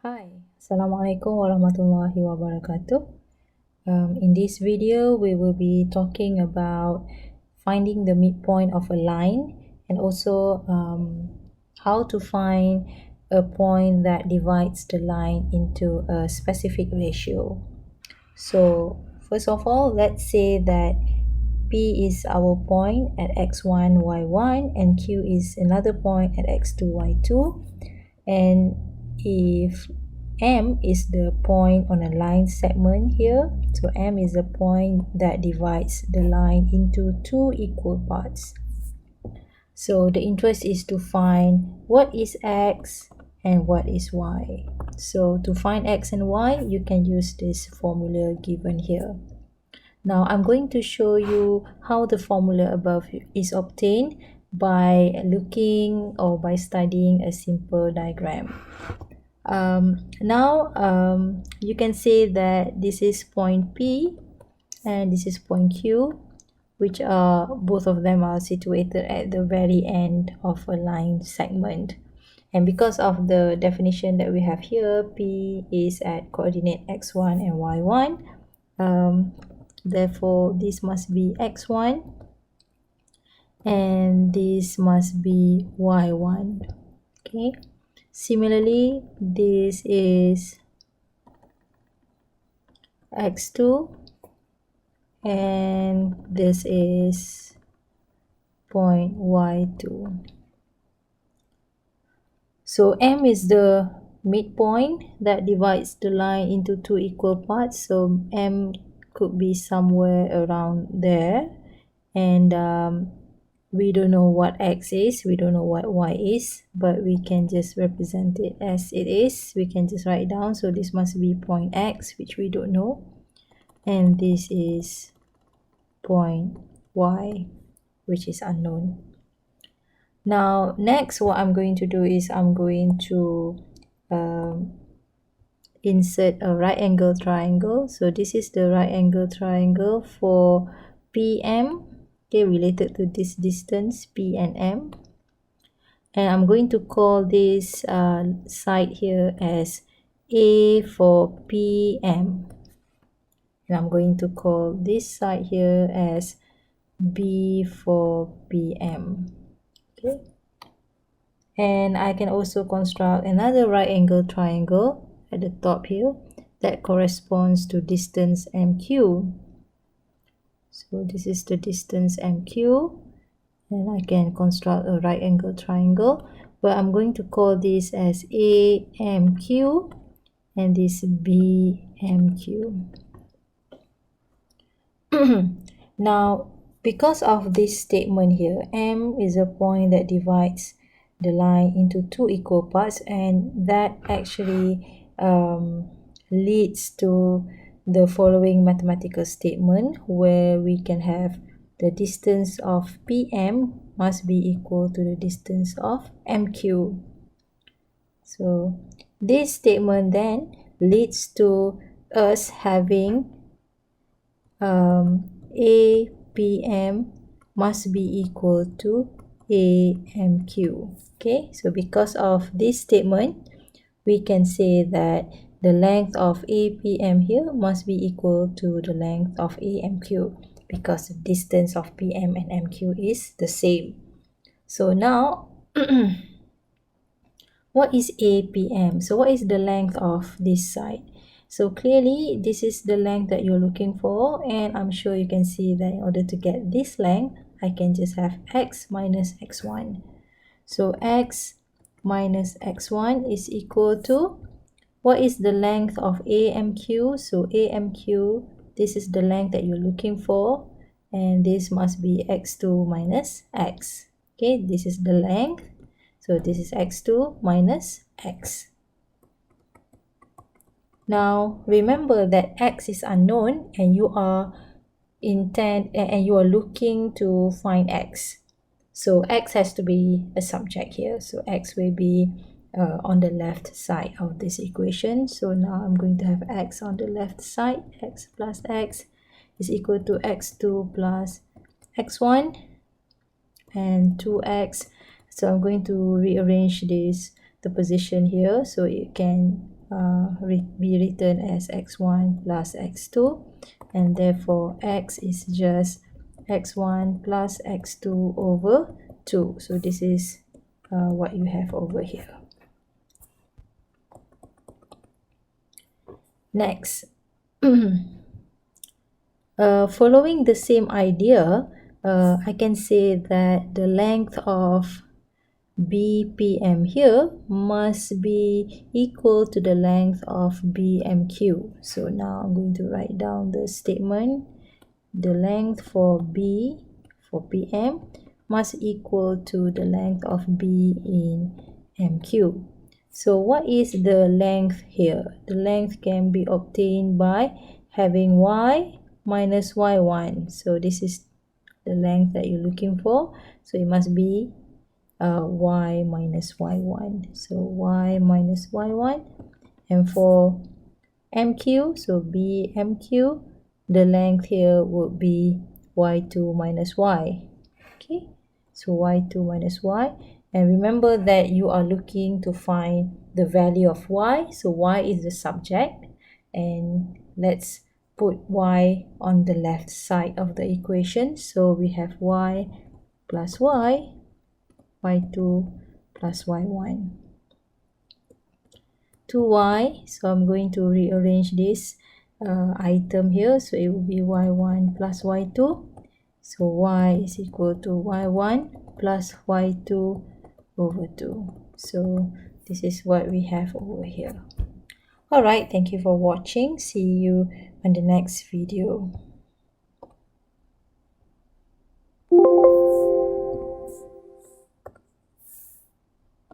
Hi, Assalamualaikum warahmatullahi wabarakatuh. In this video, we will be talking about finding the midpoint of a line and also how to find a point that divides the line into a specific ratio. So, first of all, let's say that P is our point at x1, y1 and Q is another point at x2, y2. And if M is the point on a line segment here, so M is the point that divides the line into two equal parts. So the interest is to find what is X and what is Y. So to find X and Y, you can use this formula given here. Now I'm going to show you how the formula above is obtained by looking or by studying a simple diagram. Now you can say that this is point P and this is point Q, which are both of them are situated at the very end of a line segment. And because of the definition that we have here, P is at coordinate x1 and y1. Therefore, this must be x1 and this must be y1. Okay. Similarly, this is x2 and this is point y2. So M is the midpoint that divides the line into two equal parts. So M could be somewhere around there, and we don't know what X is, we don't know what Y is, but we can just represent it as it is. We can just write down, so this must be point X, which we don't know, and this is point Y, which is unknown. Now next, what I'm going to do is I'm going to insert a right angle triangle. So this is the right angle triangle for PM, okay, related to this distance P and M, and I'm going to call this side here as A for PM, and I'm going to call this side here as B for PM. Okay, and I can also construct another right angle triangle at the top here that corresponds to distance MQ. So this is the distance MQ, and I can construct a right angle triangle, but I'm going to call this as AMQ and this BMQ. Now, because of this statement here, M is a point that divides the line into two equal parts, and that actually leads to the following mathematical statement, where we can have the distance of PM must be equal to the distance of MQ. So this statement then leads to us having APM must be equal to AMQ. Okay, so because of this statement, we can say that the length of APM here must be equal to the length of AMQ, because the distance of PM and MQ is the same. So now, what is APM? So what is the length of this side? So clearly, this is the length that you're looking for, and I'm sure you can see that in order to get this length, I can just have x minus x1. So x minus x1 is equal to, what is the length of AMQ? So AMQ, this is the length that you're looking for, and this must be x2 minus x. Okay, this is the length. So this is x2 minus x. Now remember that x is unknown and you are looking to find x. So x has to be a subject here. So x will be on the left side of this equation. So now I'm going to have x on the left side. X plus x is equal to x2 plus x1 and 2x. So I'm going to rearrange the position here, so it can be written as x1 plus x2, and therefore x is just x1 plus x2 over 2. So this is what you have over here. Next, following the same idea, I can say that the length of BPM here must be equal to the length of BMQ. So now I'm going to write down the statement. The length for B for PM must equal to the length of B in MQ. So what is the length here? The length can be obtained by having y minus y1. So this is the length that you're looking for. So it must be y minus y1. So y minus y1. And for MQ, so BMQ, the length here would be y2 minus y. Okay, so y2 minus y. And remember that you are looking to find the value of y. So y is the subject. And let's put y on the left side of the equation. So we have y plus y, y2 plus y1. 2y, so I'm going to rearrange this item here, so it will be y1 plus y2. So y is equal to y1 plus y2 over 2. So this is what we have over here. Alright, thank you for watching. See you on the next video.